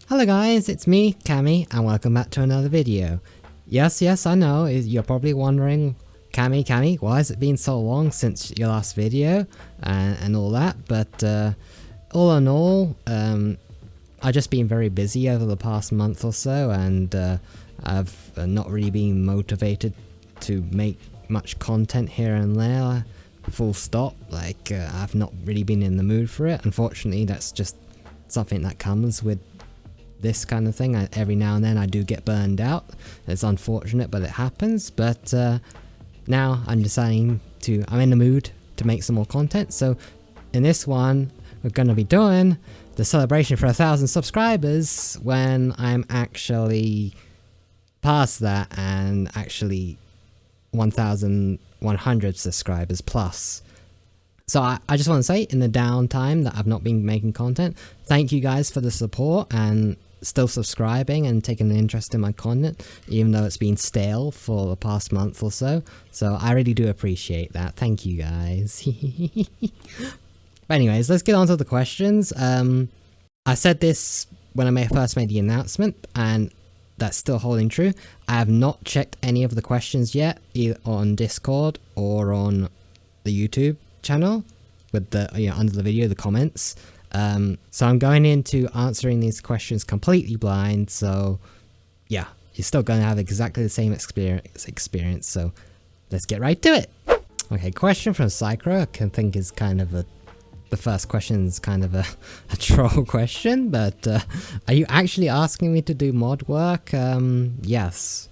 Hello guys, it's me, Cammy, and welcome back to another video. Yes, I know, you're probably wondering, Cammy, why has it been so long since your last video, and all that, but all in all, I've just been very busy over the past month or so, and I've not really been motivated to make much content here and there, full stop. Like, I've not really been in the mood for it. Unfortunately, that's just something that comes with this kind of thing. Every now and then I do get burned out. It's unfortunate, but it happens. But now I'm deciding I'm in the mood to make some more content. So in this one, we're going to be doing the celebration for 1,000 subscribers when I'm actually past that and actually 1,100 subscribers plus. So I just want to say, in the downtime that I've not been making content, thank you guys for the support and still subscribing and taking an interest in my content, even though it's been stale for the past month or so. So I really do appreciate that. Thank you guys. But anyways, let's get on to the questions. I said this when I first made the announcement, and that's still holding true. I have not checked any of the questions yet, either on Discord or on the YouTube channel with the under the video, the comments. So I'm going into answering these questions completely blind. So yeah, you're still going to have exactly the same experience. So let's get right to it. Okay, question from Psychro. I can think is kind of the first question is kind of a troll question, but are you actually asking me to do mod work? Yes,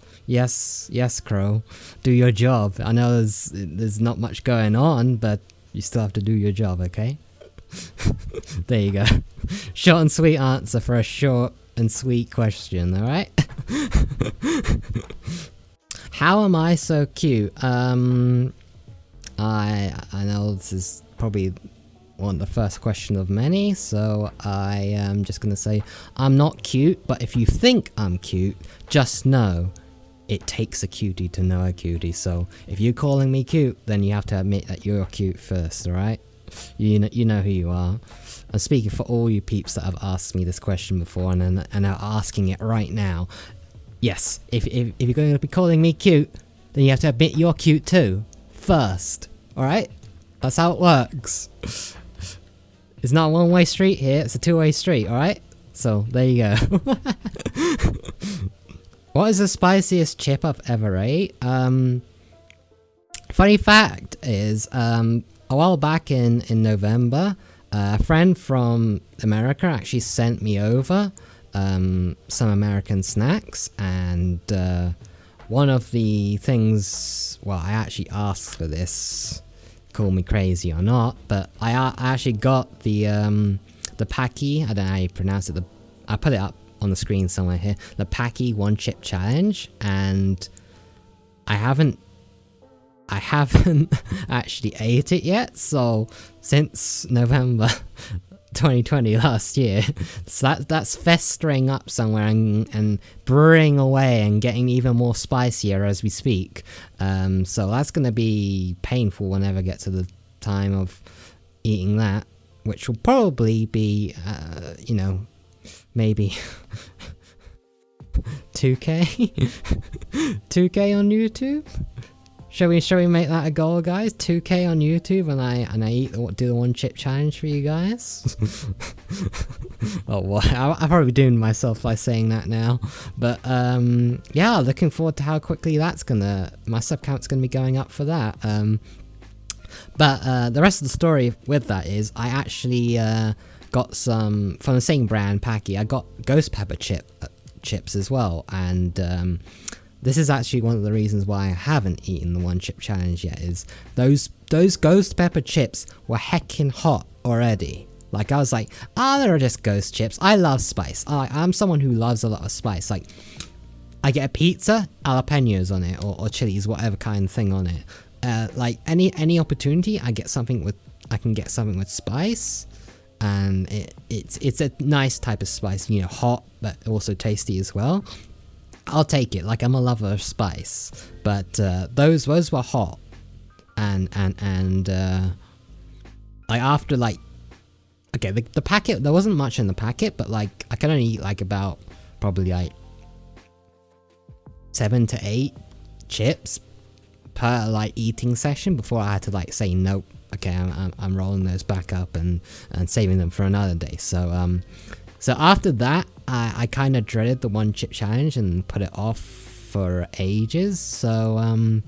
Crow. Do your job. I know there's not much going on, but you still have to do your job, okay? There you go. Short and sweet answer for a short and sweet question, alright? How am I so cute? I know this is probably the first question of many, so I am just gonna say I'm not cute, but if you think I'm cute, just know it takes a cutie to know a cutie. So if you're calling me cute, then you have to admit that you're cute first, alright? You know who you are. I'm speaking for all you peeps that have asked me this question before and are asking it right now. Yes, if you're going to be calling me cute, then you have to admit you're cute too, first, alright? That's how it works. It's not a one-way street here, it's a two-way street, alright? So, there you go. What is the spiciest chip I've ever ate? Funny fact is, a while back in November, a friend from America actually sent me over some American snacks, and one of the things, well, I actually asked for this, call me crazy or not, but I actually got the Packy, I don't know how you pronounce it, I put it up on the screen somewhere here, the Packy one chip challenge, and I haven't actually ate it yet, so since November 2020 last year, so that's festering up somewhere and brewing away and getting even more spicier as we speak. So that's gonna be painful whenever I get to the time of eating that, which will probably be, you know, maybe 2K 2K on YouTube. Shall we make that a goal, guys? 2K on YouTube, and I do the one chip challenge for you guys. Oh, well, I'm probably doing myself by saying that now, but yeah, looking forward to how quickly my sub count's gonna be going up for that. But the rest of the story with that is I actually got some from the same brand, Packy. I got ghost pepper chips as well, and this is actually one of the reasons why I haven't eaten the one chip challenge yet, is those ghost pepper chips were heckin' hot already. Like, I was like, they're just ghost chips. I love spice. I'm someone who loves a lot of spice. Like, I get a pizza, jalapenos on it, or chilies, whatever kind of thing on it. Like, any opportunity, I can get something with spice, and it's a nice type of spice, you know, hot, but also tasty as well. I'll take it. Like, I'm a lover of spice, but those were hot, and like after like okay, the packet, there wasn't much in the packet, but like I could only eat like about probably like 7 to 8 chips per like eating session before I had to like say nope. Okay, I'm rolling those back up and saving them for another day. So so after that, I kind of dreaded the 1 chip challenge and put it off for ages. So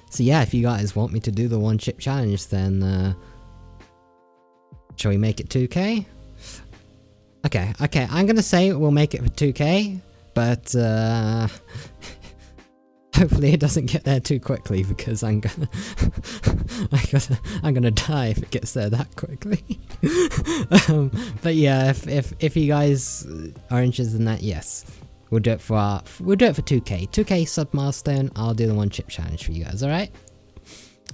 so yeah, if you guys want me to do the 1 chip challenge, then shall we make it 2k? Okay, I'm gonna say we'll make it for 2k, but hopefully it doesn't get there too quickly, because I'm gonna die if it gets there that quickly. But yeah, if you guys are interested in that, yes, we'll do it for 2k sub milestone. I'll do the 1 chip challenge for you guys. All right.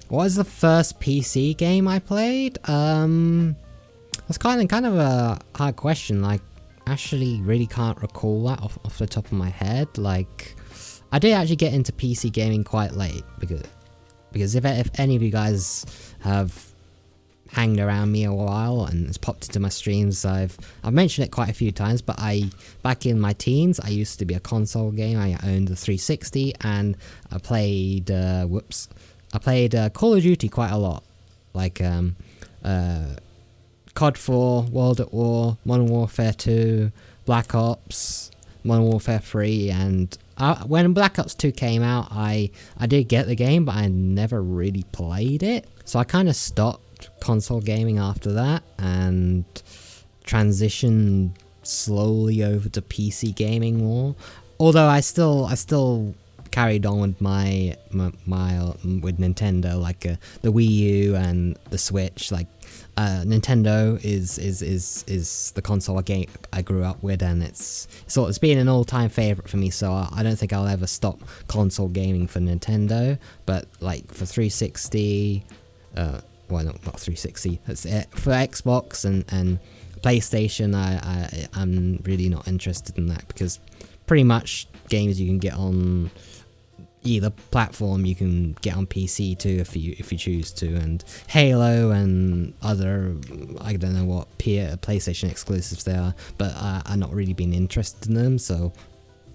What was the first PC game I played? That's kind of a hard question. Like, actually, really can't recall that off the top of my head. Like, I did actually get into PC gaming quite late, because if any of you guys have hanged around me a while and it's popped into my streams, I've mentioned it quite a few times, but back in my teens, I used to be a console gamer. I owned the 360, and I played Call of Duty quite a lot, like COD 4, World at War, Modern Warfare 2, Black Ops, Modern Warfare 3, and when Black Ops 2 came out, I did get the game, but I never really played it. So I kind of stopped console gaming after that and transitioned slowly over to PC gaming more. Although I still carried on with my with Nintendo, like the Wii U and the Switch. Like Nintendo is the console I grew up with, and it's been an all-time favorite for me. So I don't think I'll ever stop console gaming for Nintendo. But like for 360, well, not 360. That's it. For Xbox and PlayStation, I'm really not interested in that, because pretty much games you can get on either platform you can get on PC too if you choose to, and Halo and other, I don't know what PlayStation exclusives they are, but I've not really been interested in them, so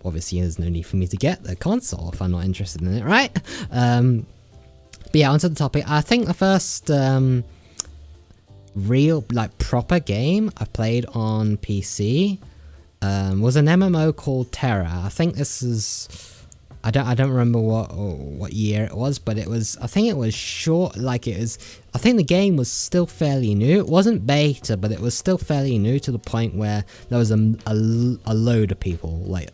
obviously there's no need for me to get the console if I'm not interested in it, right? But yeah, onto the topic. I think the first real, like, proper game I played on PC was an MMO called Terra. I think this is, I don't remember what year it was, but I think it was short, like it was, I think the game was still fairly new. It wasn't beta, but it was still fairly new, to the point where there was a load of people, like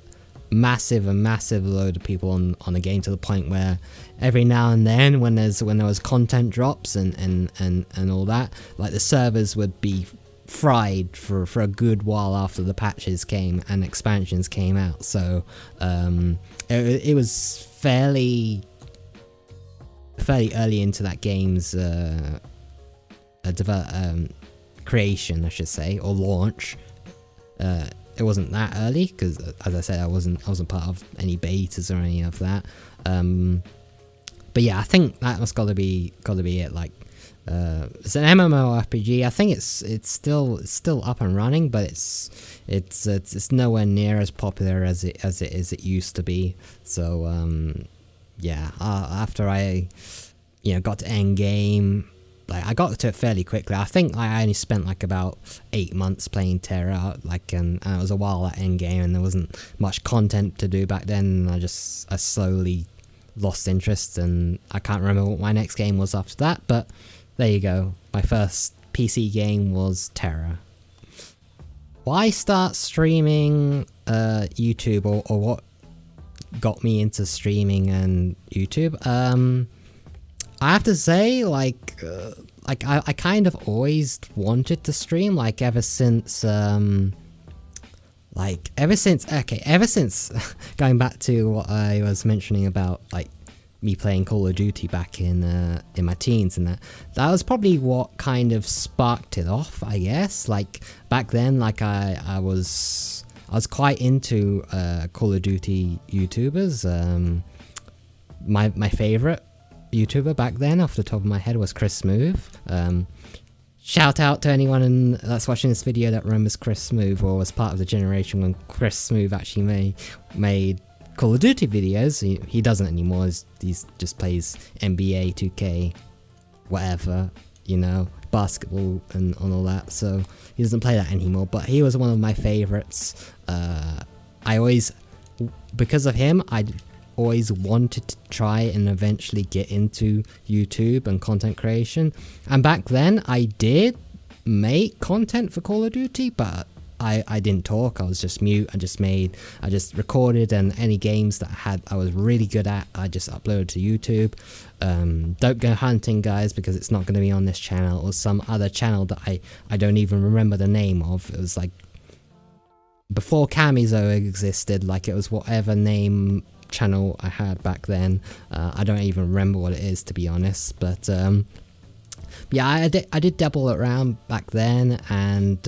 massive load of people on the game, to the point where every now and then when there was content drops and all that, like the servers would be fried for a good while after the patches came and expansions came out. So it was fairly early into that game's creation, I should say, or launch. It wasn't that early, because as I said, I wasn't part of any betas or any of that. But yeah, I think that was gotta be it. Like, it's an MMORPG. I think it's still up and running, but it's nowhere near as popular as it used to be. So yeah, after I got to end game, like I got to it fairly quickly. I think I only spent like about 8 months playing Terra, like, and it was a while at end game, and there wasn't much content to do back then. I slowly lost interest, and I can't remember what my next game was after that, but there you go. My first PC game was Terra. Why start streaming YouTube, or what got me into streaming and YouTube? I have to say, like I kind of always wanted to stream, like ever since going back to what I was mentioning about, like, me playing Call of Duty back in my teens, and that was probably what kind of sparked it off, I guess. Like back then, like I was quite into Call of Duty YouTubers. My favorite YouTuber back then, off the top of my head, was Chris Smooth. Shout out to anyone that's watching this video that remembers Chris Smooth or was part of the generation when Chris Smooth actually made Call of Duty videos. He doesn't anymore. He just plays NBA, 2K, whatever, you know, basketball and all that. So he doesn't play that anymore. But he was one of my favorites. Because of him, I always wanted to try and eventually get into YouTube and content creation. And back then, I did make content for Call of Duty, but I didn't talk. I was just mute. I just recorded, and any games that I was really good at, I just uploaded to YouTube. Don't go hunting, guys, because it's not going to be on this channel or some other channel that I don't even remember the name of. It was like before Camizo existed, like it was whatever name channel I had back then. I don't even remember what it is, to be honest, but yeah, I did dabble around back then, and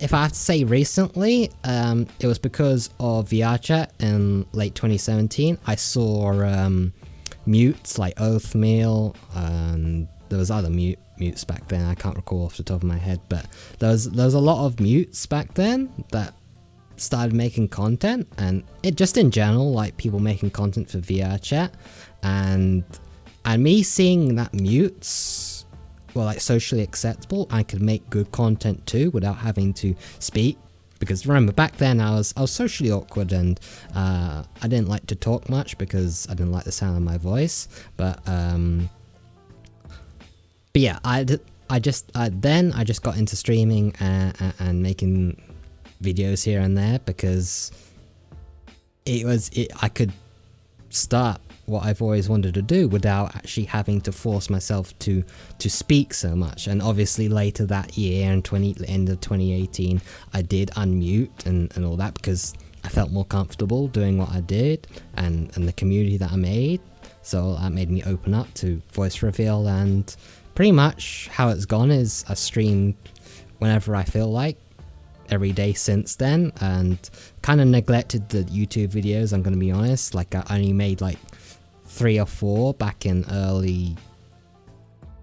if I have to say recently, it was because of VRChat in late 2017. I saw mutes like Oathmeal, and there was other mutes back then. I can't recall off the top of my head, but there was a lot of mutes back then that started making content, and it just in general, like people making content for VRChat, and me seeing that mutes were like socially acceptable. I could make good content too without having to speak, because remember back then I was socially awkward, and I didn't like to talk much because I didn't like the sound of my voice. But yeah, I just got into streaming and making videos here and there, because I could start what I've always wanted to do without actually having to force myself to speak so much. And obviously later that year, in end of 2018, I did unmute and all that, because I felt more comfortable doing what I did and the community that I made. So that made me open up to voice reveal, and pretty much how it's gone is I streamed whenever I feel like, every day since then, and kind of neglected the YouTube videos, I'm gonna be honest. Like I only made like 3 or 4 back in early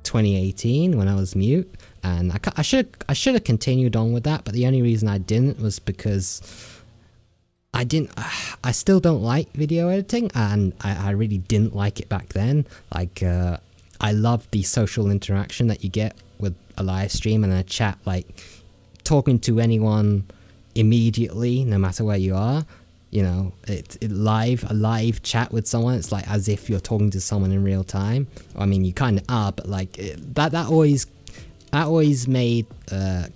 2018 when I was mute, and I should have continued on with that, but the only reason I didn't was because I still don't like video editing, and I really didn't like it back then. Like I love the social interaction that you get with a live stream and a chat, like talking to anyone immediately, no matter where you are. You know, a live chat with someone, it's like as if you're talking to someone in real time. I mean, you kind of are, but like that always made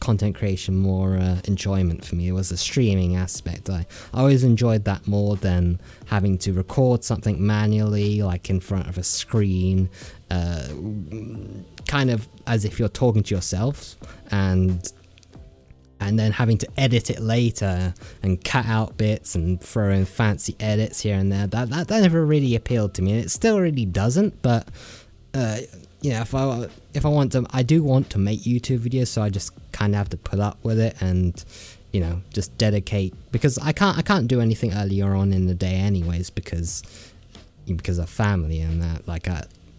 content creation more enjoyment for me. It was the streaming aspect. I always enjoyed that more than having to record something manually, like in front of a screen, kind of as if you're talking to yourself, and then having to edit it later and cut out bits and throw in fancy edits here and there. That never really appealed to me, and it still really doesn't. But you know, if I want to, I do want to make YouTube videos, so I just kind of have to put up with it, and you know, just dedicate, because I can't do anything earlier on in the day anyways, because of family and that. Like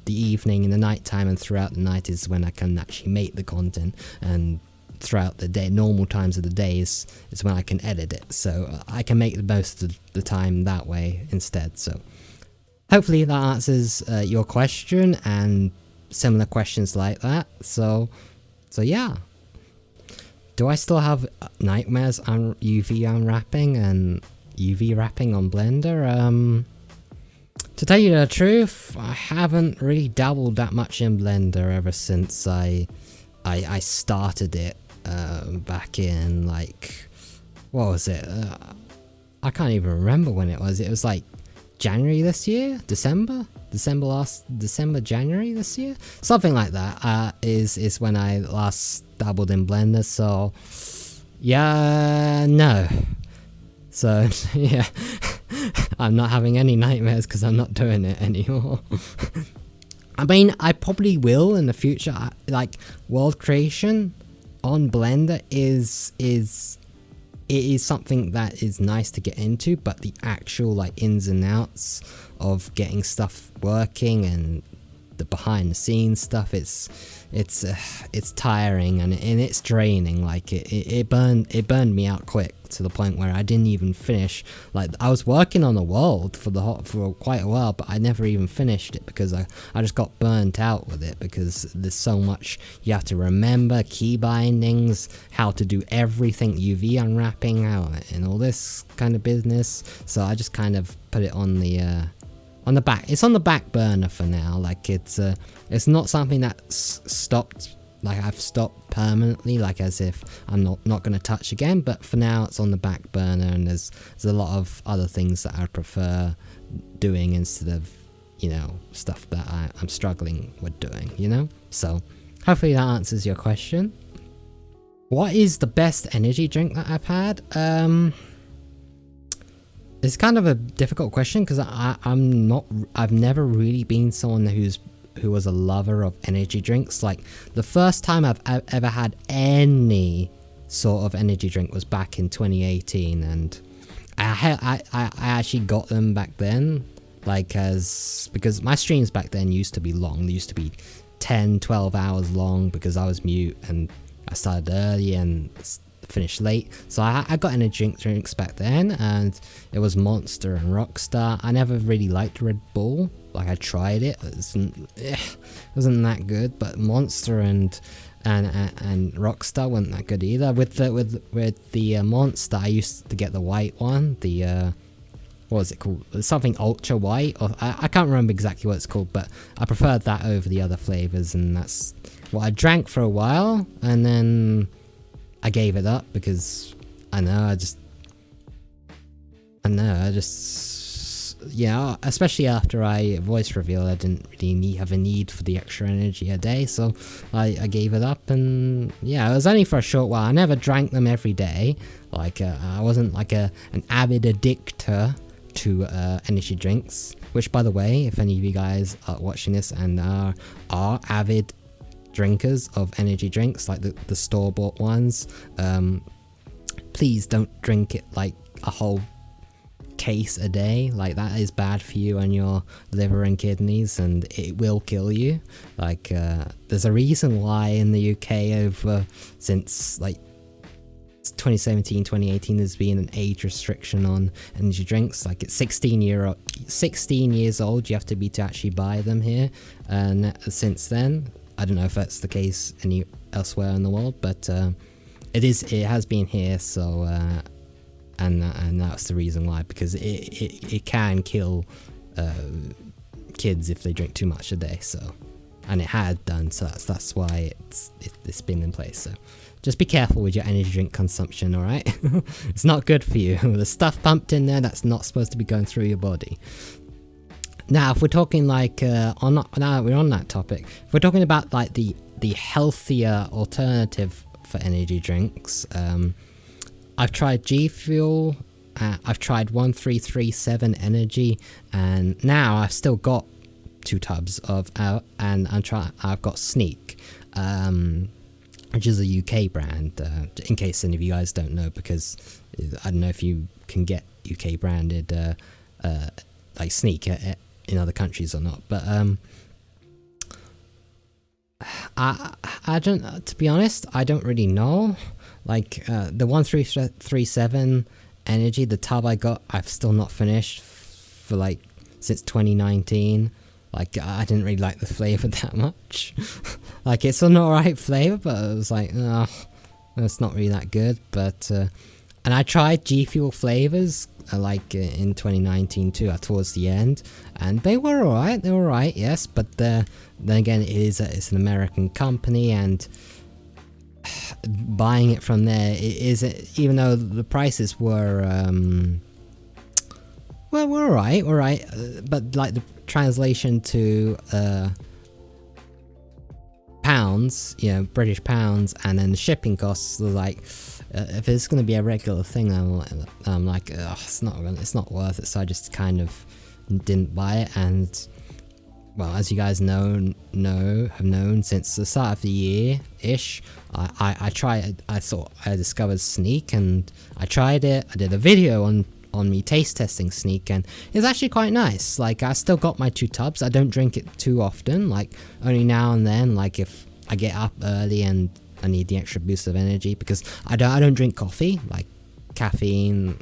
the evening and the night time and throughout the night is when I can actually make the content, and throughout the day, normal times of the day is when I can edit it, so I can make the most of the time that way instead. So hopefully that answers your question and similar questions like that. So yeah, do I still have nightmares on UV unwrapping and UV wrapping on Blender? To tell you the truth, I haven't really dabbled that much in Blender ever since I started it back in, like, what was it? I can't even remember when it was. It was like January this year? December, January this year? Something like that is when I last dabbled in Blender, so yeah, no. So yeah, I'm not having any nightmares because I'm not doing it anymore. I mean, I probably will in the future. Like, world creation on Blender is something that is nice to get into, but the actual like ins and outs of getting stuff working and the behind the scenes stuff. It's tiring and it's draining. Like it burned me out quick to the point where I didn't even finish. Like I was working on the world for quite a while, but I never even finished it because I just got burnt out with it, because there's so much you have to remember, key bindings, how to do everything, UV unwrapping, and all this kind of business. So I just kind of put it on the back. It's on the back burner for now. Like it's not something that's stopped. Like I've stopped permanently, like as if I'm not going to touch again. But for now, it's on the back burner, and there's a lot of other things that I prefer doing instead of, you know, stuff that I'm struggling with doing. You know. So hopefully that answers your question. What is the best energy drink that I've had? It's kind of a difficult question because I've never really been someone who was a lover of energy drinks. Like the first time I've ever had any sort of energy drink was back in 2018, and I actually got them back then, like because my streams back then used to be long. They used to be 10-12 hours long because I was mute and I started early and finished late. So I got energy drinks back then, and it was Monster and Rockstar. I never really liked Red Bull. Like I tried it, it wasn't that good. But Monster and Rockstar weren't that good either. With the Monster, I used to get the white one. The what was it called? Something Ultra White, or I can't remember exactly what it's called. But I preferred that over the other flavors, and that's what I drank for a while, and then I gave it up because I just yeah, especially after I voice revealed, I didn't really have a need for the extra energy a day, so I gave it up. And yeah, it was only for a short while. I never drank them every day. Like I wasn't like an avid addictor to energy drinks, which, by the way, if any of you guys are watching this and are avid drinkers of energy drinks, like the store-bought ones, please don't drink it like a whole case a day. Like that is bad for you and your liver and kidneys, and it will kill you. Like there's a reason why in the UK since like 2017-2018 there's been an age restriction on energy drinks. Like it's 16 years old you have to be to actually buy them here, and since then I don't know if that's the case elsewhere in the world, but it has been here. So and that's the reason why, because it can kill kids if they drink too much a day. So, and it had done, so that's why it's been in place. So just be careful with your energy drink consumption, all right? It's not good for you. The stuff pumped in there that's not supposed to be going through your body. Now, if we're talking like now we're on that topic, if we're talking about like the healthier alternative for energy drinks, I've tried G Fuel, I've tried 1337 Energy, and now I've still got 2 tubs of and I've got Sneak, which is a UK brand, in case any of you guys don't know, because I don't know if you can get UK branded like Sneak in other countries or not, but I don't, to be honest, I don't really know. Like the 1337 Energy, the tub I got, I've still not finished for like since 2019. Like I didn't really like the flavor that much. Like it's an alright flavor, but it was like, oh, it's not really that good. But and I tried G Fuel flavors like in 2019 too, towards the end, and they were alright. They were alright, yes, but then again, it's an American company, and buying it from there even though the prices were well, we're alright, but like the translation to pounds, you know, British pounds, and then the shipping costs were like, if it's going to be a regular thing, I'm like, it's not worth it. So I just kind of didn't buy it. And well, as you guys have known since the start of the year ish, I discovered Sneak, and I tried it. I did a video on on me taste testing Sneak, and it's actually quite nice. Like, I still got my 2 tubs. I don't drink it too often, like only now and then, like if I get up early and I need the extra boost of energy, because I don't drink coffee, like caffeine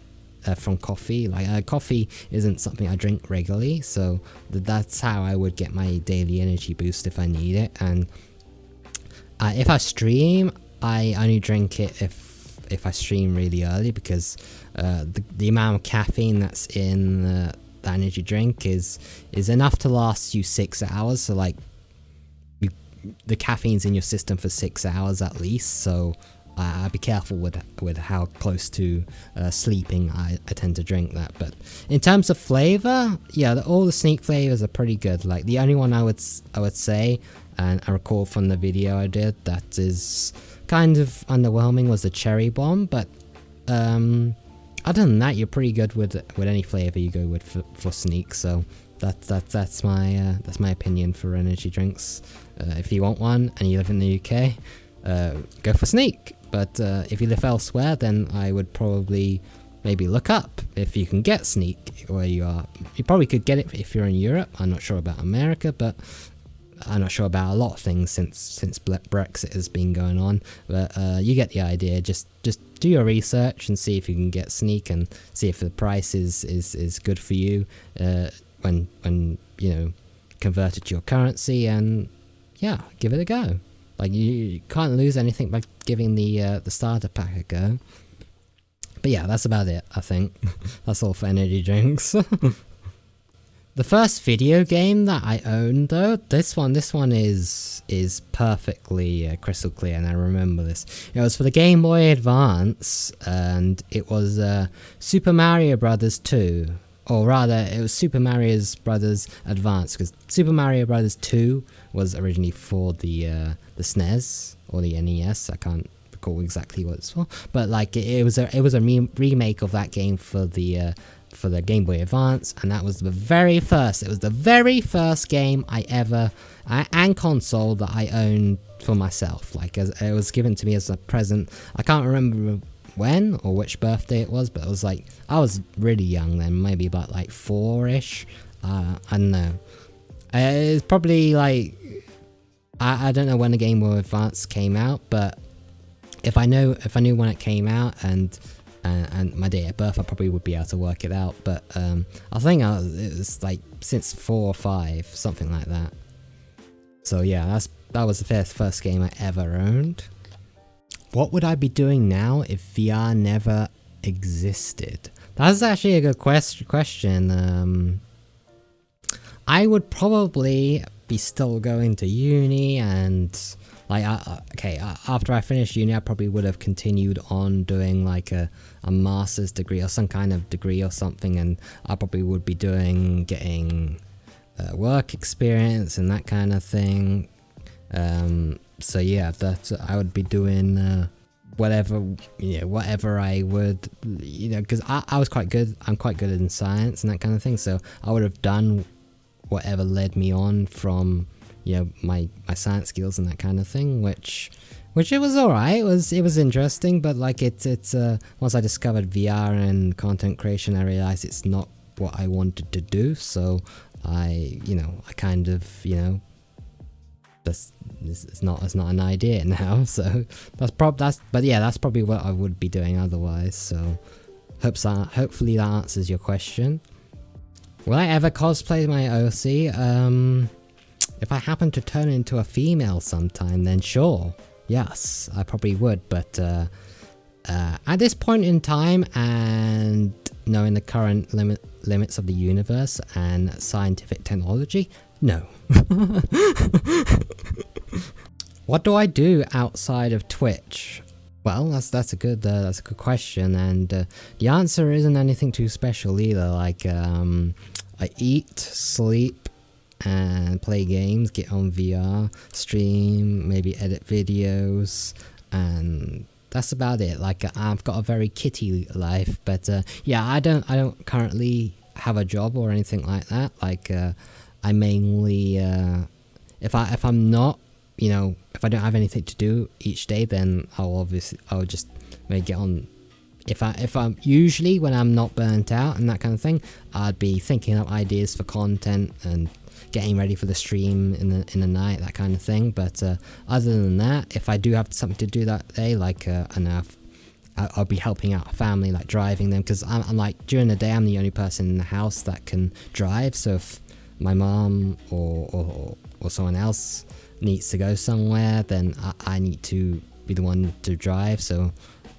from coffee. Like coffee isn't something I drink regularly, so that's how I would get my daily energy boost if I need it. And if I stream, I only drink it if I stream really early, because the amount of caffeine that's in the energy drink is enough to last you 6 hours. So like the caffeine's in your system for 6 hours at least, so I'd be careful with how close to sleeping I tend to drink that. But in terms of flavor, yeah, all the Sneak flavors are pretty good. Like the only one I would say, and I recall from the video I did, that is kind of underwhelming, was the cherry bomb. But other than that, you're pretty good with any flavor you go with for Sneak. So that's my opinion for energy drinks. If you want one and you live in the UK, go for Sneak. But if you live elsewhere, then I would probably maybe look up if you can get Sneak where you are. You probably could get it if you're in Europe. I'm not sure about America, but I'm not sure about a lot of things since Brexit has been going on. But you get the idea. Just do your research and see if you can get Sneak, and see if the price is good for you when you know, convert it to your currency, and yeah, give it a go. Like you can't lose anything by giving the starter pack a go. But yeah, that's about it, I think. That's all for energy drinks. The first video game that I owned, though, this one is perfectly crystal clear, and I remember this. It was for the Game Boy Advance, and it was Super Mario Brothers 2. Or rather, it was Super Mario Brothers Advance, because Super Mario Brothers 2 was originally for the SNES or the NES. I can't recall exactly what it's for, but like it was a remake of that game for the Game Boy Advance, and that was the very first. It was the very first game I ever and console that I owned for myself. Like, as it was given to me as a present. I can't remember when or which birthday it was, but it was like I was really young then, maybe about like 4-ish. I don't know. It's probably like I don't know when the Game Boy Advance came out, but if I knew when it came out and my date of birth, I probably would be able to work it out. But I think it was like since 4 or 5, something like that. So yeah, that was the first game I ever owned. What would I be doing now if VR never existed? That's actually a good question. I would probably be still going to uni, and like after I finished uni, I probably would have continued on doing like a master's degree or some kind of degree or something, and I probably would be getting work experience and that kind of thing. So yeah, I would be doing whatever I would, because I was quite good. I'm quite good in science and that kind of thing. So I would have done whatever led me on from my science skills and that kind of thing, which it was alright. It was interesting, but like it's once I discovered VR and content creation, I realized it's not what I wanted to do. So I kind of it's not an idea now. So that's probably what I would be doing otherwise. So hopefully that answers your question. Will I ever cosplay my OC? If I happen to turn into a female sometime, then sure, yes, I probably would. But at this point in time, and knowing the current limits of the universe and scientific technology, no. What do I do outside of Twitch? Well, that's a good question, and the answer isn't anything too special either. Like I eat, sleep, and play games, get on VR, stream, maybe edit videos, and that's about it. Like I've got a very kitty life, but yeah, I don't currently have a job or anything like that. Like I mainly if I'm not, if I don't have anything to do each day, then I'll just maybe get on if I'm usually when I'm not burnt out and that kind of thing, I'd be thinking up ideas for content and getting ready for the stream in the night, that kind of thing. But other than that, if I do have something to do that day, like I'll be helping out family, like driving them, because I'm like, during the day I'm the only person in the house that can drive. So if my mom or someone else needs to go somewhere, then I need to be the one to drive. So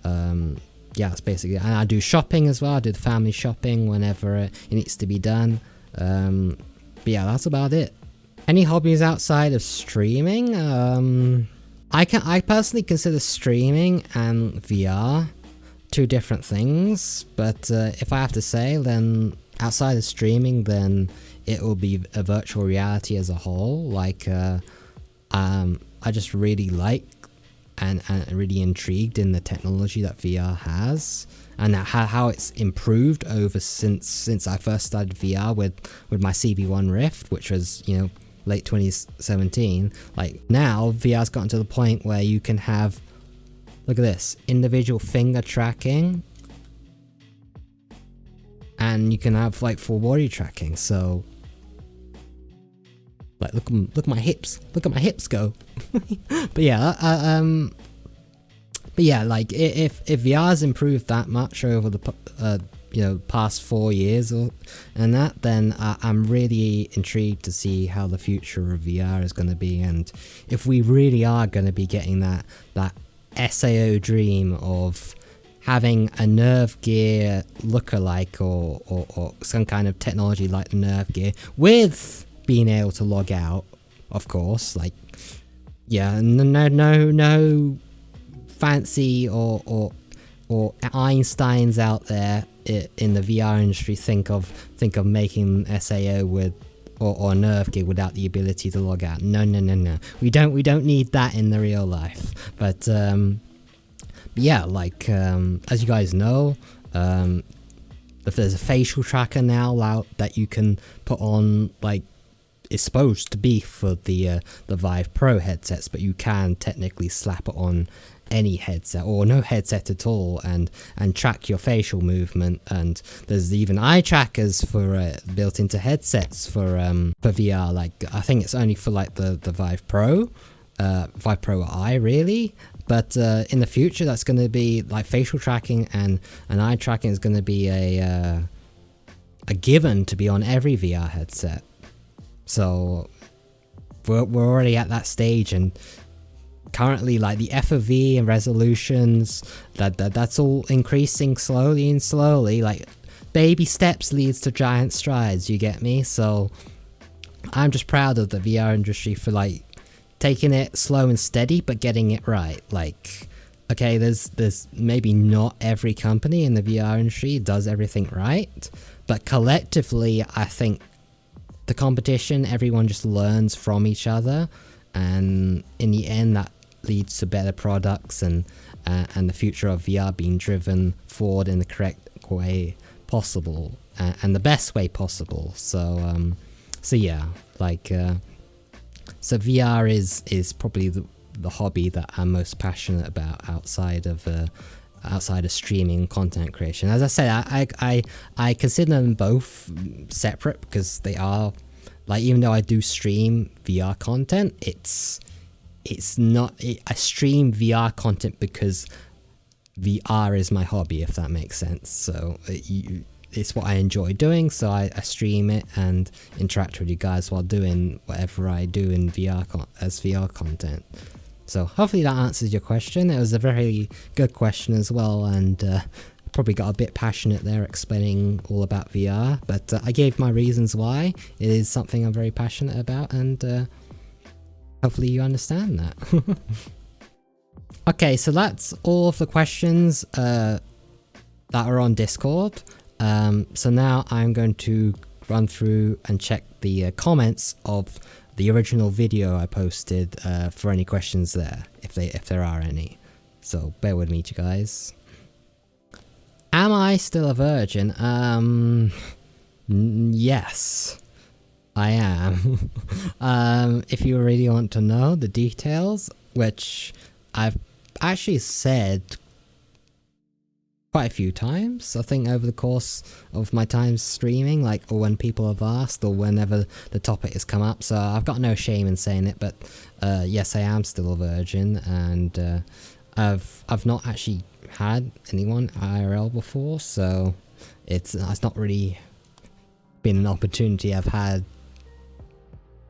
yeah, that's basically it. And I do shopping as well. I do the family shopping whenever it needs to be done. But yeah, that's about it. Any hobbies outside of streaming? I personally consider streaming and VR two different things, but if I have to say, then outside of streaming, then it will be a virtual reality as a whole. Like I just really like and really intrigued in the technology that VR has, and how it's improved over since I first started VR with my CV1 Rift, which was, you know, late 2017. Like now VR's gotten to the point where you can have, look at this, individual finger tracking, and you can have like full body tracking. So like look at my hips go. But yeah, like if VR's improved that much over the you know, past 4 years and that, then I'm really intrigued to see how the future of VR is going to be, and if we really are going to be getting that SAO dream of having a Nerve Gear lookalike or some kind of technology like the Nerve Gear with being able to log out, of course. Like, yeah, no fancy or Einsteins out there in the VR industry think of making SAO with or Nerve Gear without the ability to log out. No. We don't need that in the real life. But yeah, like as you guys know, if there's a facial tracker now out that you can put on, like, it's supposed to be for the Vive Pro headsets, but you can technically slap it on any headset or no headset at all and track your facial movement. And there's even eye trackers for built into headsets for VR. Like, I think it's only for like the Vive Pro Eye, really. But in the future, that's going to be like facial tracking and eye tracking is going to be a given to be on every VR headset. So we're already at that stage, and currently, like, the FOV and resolutions, that's all increasing slowly. Like, baby steps leads to giant strides, you get me? So I'm just proud of the VR industry for, like, taking it slow and steady but getting it right. Like, okay, there's maybe not every company in the VR industry does everything right, but collectively I think the competition, everyone just learns from each other, and in the end that leads to better products and the future of VR being driven forward in the correct way possible and the best way possible. So yeah, like so VR is probably the hobby that I'm most passionate about outside of streaming content creation. As I said, I consider them both separate because they are, like, even though I do stream VR content, it's not, I stream VR content because VR is my hobby, if that makes sense. So it's what I enjoy doing, so I stream it and interact with you guys while doing whatever I do in VR as VR content. So hopefully that answers your question. It was a very good question as well, and probably got a bit passionate there explaining all about VR, but I gave my reasons why. It is something I'm very passionate about, and hopefully you understand that. Okay, so that's all of the questions that are on Discord. So now I'm going to run through and check the comments of the original video I posted for any questions there, if there are any. So bear with me, you guys. Am I still a virgin? Yes, I am. If you really want to know the details, which I've actually said quite a few times, I think, over the course of my time streaming, like, or when people have asked, or whenever the topic has come up. So I've got no shame in saying it, but yes, I am still a virgin, and I've not actually had anyone IRL before, so it's not really been an opportunity I've had,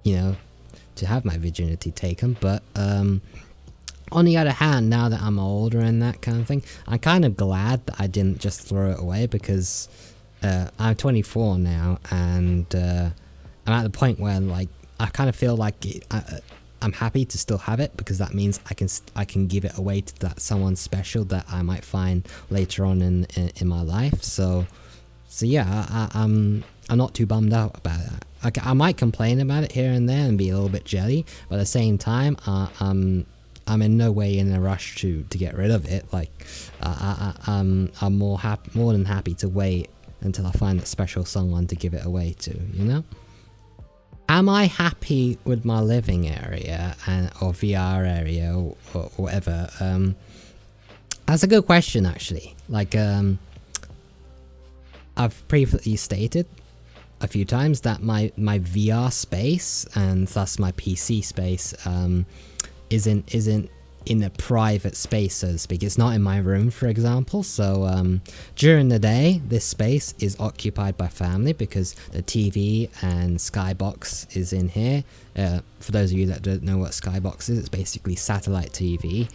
you know, to have my virginity taken. But on the other hand, now that I'm older and that kind of thing, I'm kind of glad that I didn't just throw it away, because I'm 24 now, and I'm at the point where, like, I kind of feel like I'm happy to still have it, because that means I can give it away to that someone special that I might find later on in my life. So yeah, I'm not too bummed out about it. I might complain about it here and there and be a little bit jelly, but at the same time, I'm in no way in a rush to get rid of it. Like, I'm more than happy to wait until I find that special someone to give it away to, you know? Am I happy with my living area or VR area or whatever? That's a good question, actually. Like, I've previously stated a few times that my VR space, and thus my PC space, isn't in a private space, so to speak. It's not in my room, for example. So during the day, this space is occupied by family, because the TV and Skybox is in here. For those of you that don't know what Skybox is, it's basically satellite TV.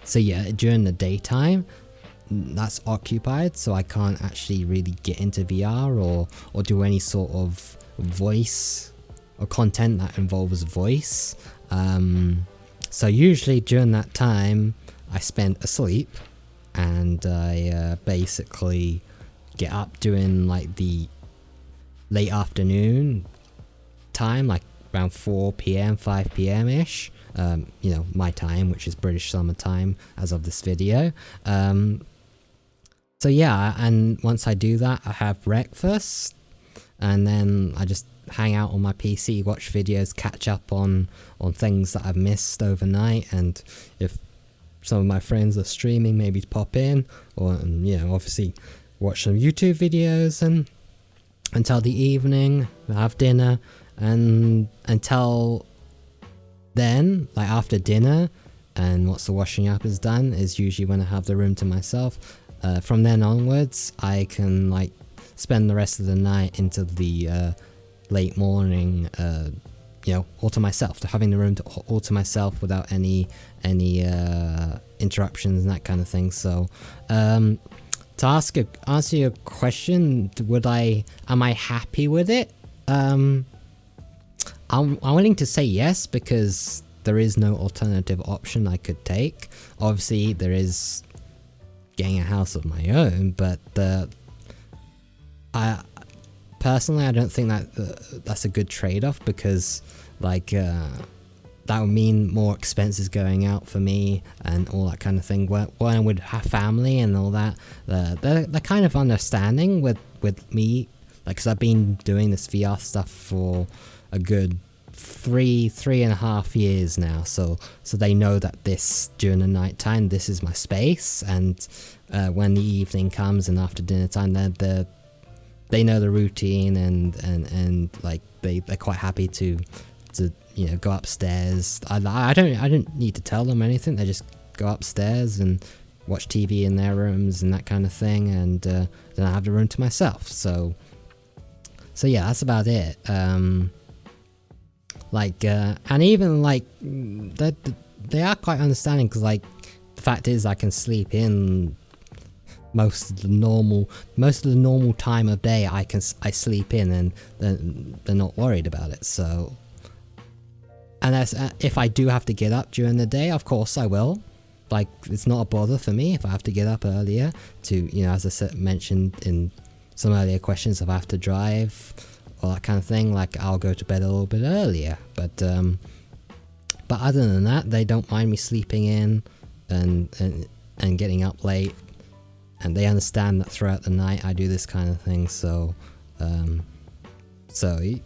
So yeah, during the daytime, that's occupied, so I can't actually really get into VR or do any sort of voice or content that involves voice. So usually during that time I spend asleep, and I basically get up during like the late afternoon time, like around 4 p.m, 5 p.m ish, you know, my time, which is British summer time as of this video. So yeah, and once I do that, I have breakfast, and then I just hang out on my PC, watch videos, catch up on things that I've missed overnight, and if some of my friends are streaming, maybe pop in, or, you know, obviously watch some YouTube videos, and until the evening, have dinner, and until then, like after dinner, and once the washing up is done, is usually when I have the room to myself. From then onwards, I can like spend the rest of the night into the late morning, you know, all to myself, to having the room all to myself without any interruptions and that kind of thing. So to answer your question, am I happy with it? I'm willing to say yes, because there is no alternative option I could take. Obviously there is getting a house of my own, but personally, I don't think that's a good trade-off, because like that would mean more expenses going out for me and all that kind of thing. When I would have family and all that, they're kind of understanding with me, like, because I've been doing this VR stuff for a good three and a half years now, so they know that this, during the night time, this is my space, and when the evening comes and after dinner time, they know the routine, and like they're quite happy to you know, go upstairs. I don't need to tell them anything. They just go upstairs and watch TV in their rooms and that kind of thing, and then I have the room to myself. So yeah, that's about it. Like and even like they are quite understanding, because like the fact is I can sleep in most of the normal time of day. I sleep in, and they're not worried about it. So, and that's, if I do have to get up during the day, of course I will. Like, it's not a bother for me if I have to get up earlier to, you know, as I mentioned in some earlier questions, if I have to drive or that kind of thing, like, I'll go to bed a little bit earlier. But other than that, they don't mind me sleeping in and getting up late, and they understand that throughout the night I do this kind of thing. So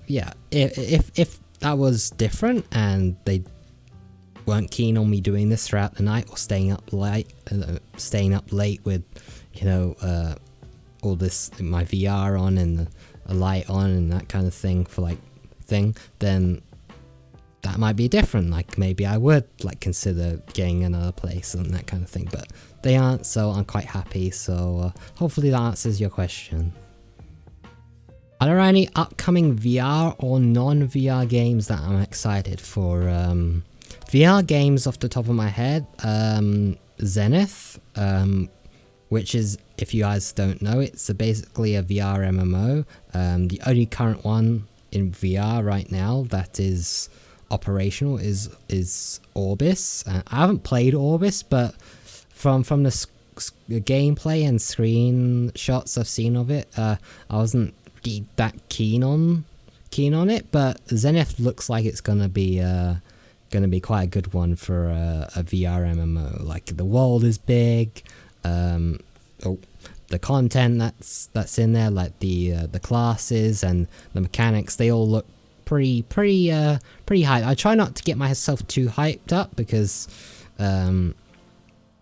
yeah, if that was different and they weren't keen on me doing this throughout the night or staying up late with, you know, all this, my VR on and a light on and that kind of thing for like then that might be different. Like maybe I would like consider getting another place and that kind of thing, but they aren't, so I'm quite happy. So hopefully that answers your question. Are there any upcoming VR or non-VR games that I'm excited for? VR games off the top of my head, Zenith, which is, if you guys don't know, it's basically a VR MMO. The only current one in VR right now that is operational is Orbis. I haven't played Orbis, but from the gameplay and screenshots I've seen of it, I wasn't that keen on it. But Zenith looks like it's gonna be quite a good one for a VR MMO. Like the world is big. The content that's in there, like the classes and the mechanics, they all look pretty hyped. I try not to get myself too hyped up because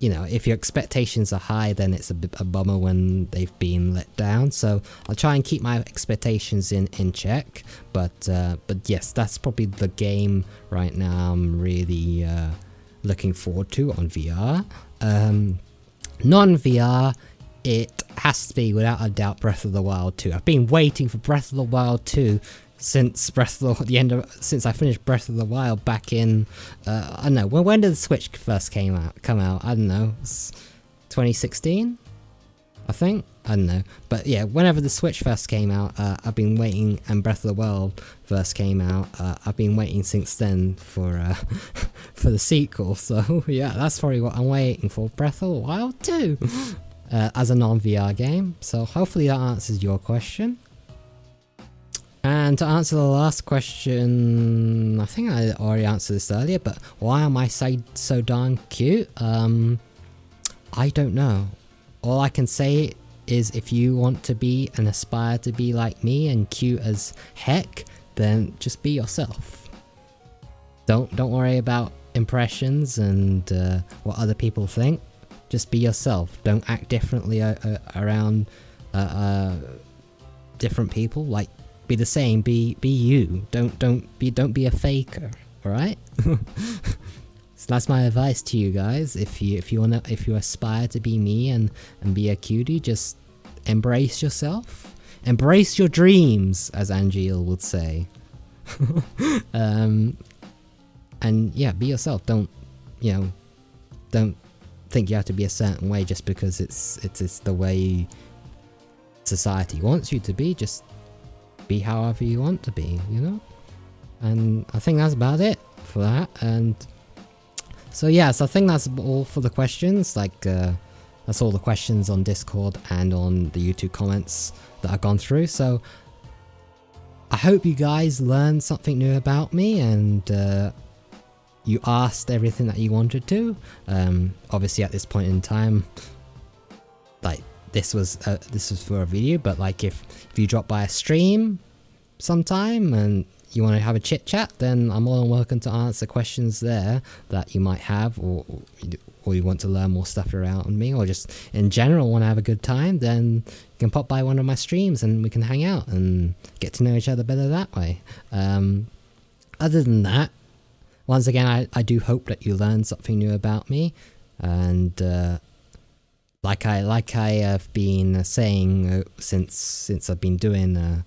you know, if your expectations are high, then it's a bummer when they've been let down. So I'll try and keep my expectations in check. But yes, that's probably the game right now I'm really looking forward to on VR. Non-VR, it has to be without a doubt Breath of the Wild 2. I've been waiting for Breath of the Wild 2 since since I finished Breath of the Wild back in I don't know, when did the Switch first come out? I don't know, 2016, I think. I don't know, but yeah, whenever the Switch first came out, I've been waiting, and Breath of the Wild first came out. I've been waiting since then for for the sequel. So yeah, that's probably what I'm waiting for, Breath of the Wild 2, as a non-VR game. So hopefully that answers your question. And to answer the last question, I think I already answered this earlier, but why am I so darn cute? I don't know. All I can say is if you want to be and aspire to be like me and cute as heck, then just be yourself. Don't worry about impressions and what other people think. Just be yourself. Don't act differently around different people. Like, be the same. Be you. Don't be a faker. All right. So that's my advice to you guys. If you aspire to be me and be a cutie, just embrace yourself. Embrace your dreams, as Angel would say. And yeah, be yourself. Don't think you have to be a certain way just because it's the way society wants you to be. Just be however you want to be, you know? And I think that's about it for that. And so yeah, so I think that's all for the questions. Like that's all the questions on Discord and on the YouTube comments that I've gone through. So I hope you guys learned something new about me and you asked everything that you wanted to. Obviously at this point in time, like this was for a video, but like if you drop by a stream sometime and you want to have a chit chat, then I'm more than welcome to answer questions there that you might have, or you want to learn more stuff around me, or just in general want to have a good time, then you can pop by one of my streams and we can hang out and get to know each other better that way. Other than that, once again, I do hope that you learned something new about me, and like I have been saying since I've been doing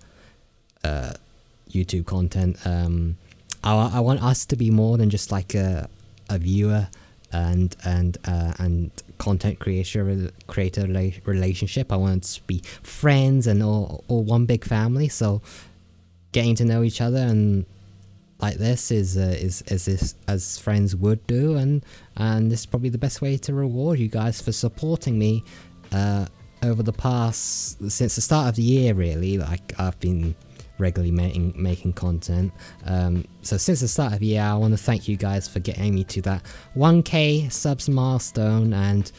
YouTube content, I want us to be more than just like a viewer and content creator relationship. I want us to be friends and all one big family. So getting to know each other and like this is as friends would do, and this is probably the best way to reward you guys for supporting me over the past, since the start of the year really. Like I've been regularly making content, so since the start of the year, I want to thank you guys for getting me to that 1k subs milestone, and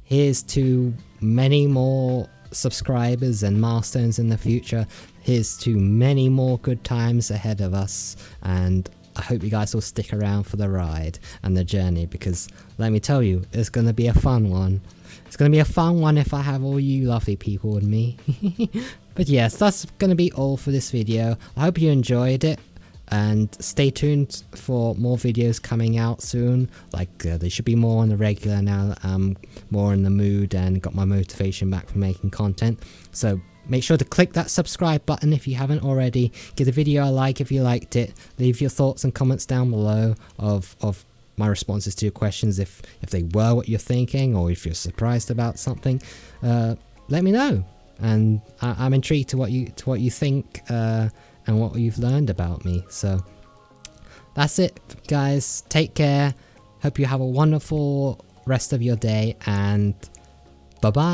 here's to many more subscribers and milestones in the future. Here's to many more good times ahead of us, and I hope you guys will stick around for the ride and the journey, because let me tell you, it's going to be a fun one. It's going to be a fun one if I have all you lovely people with me. But yes, that's going to be all for this video. I hope you enjoyed it, and stay tuned for more videos coming out soon. Like there should be more on the regular now that I'm more in the mood and got my motivation back from making content. So make sure to click that subscribe button if you haven't already. Give the video a like if you liked it. Leave your thoughts and comments down below of my responses to your questions, if they were what you're thinking, or if you're surprised about something. Let me know, and I'm intrigued to what you think and what you've learned about me. So that's it, guys. Take care. Hope you have a wonderful rest of your day, and bye bye.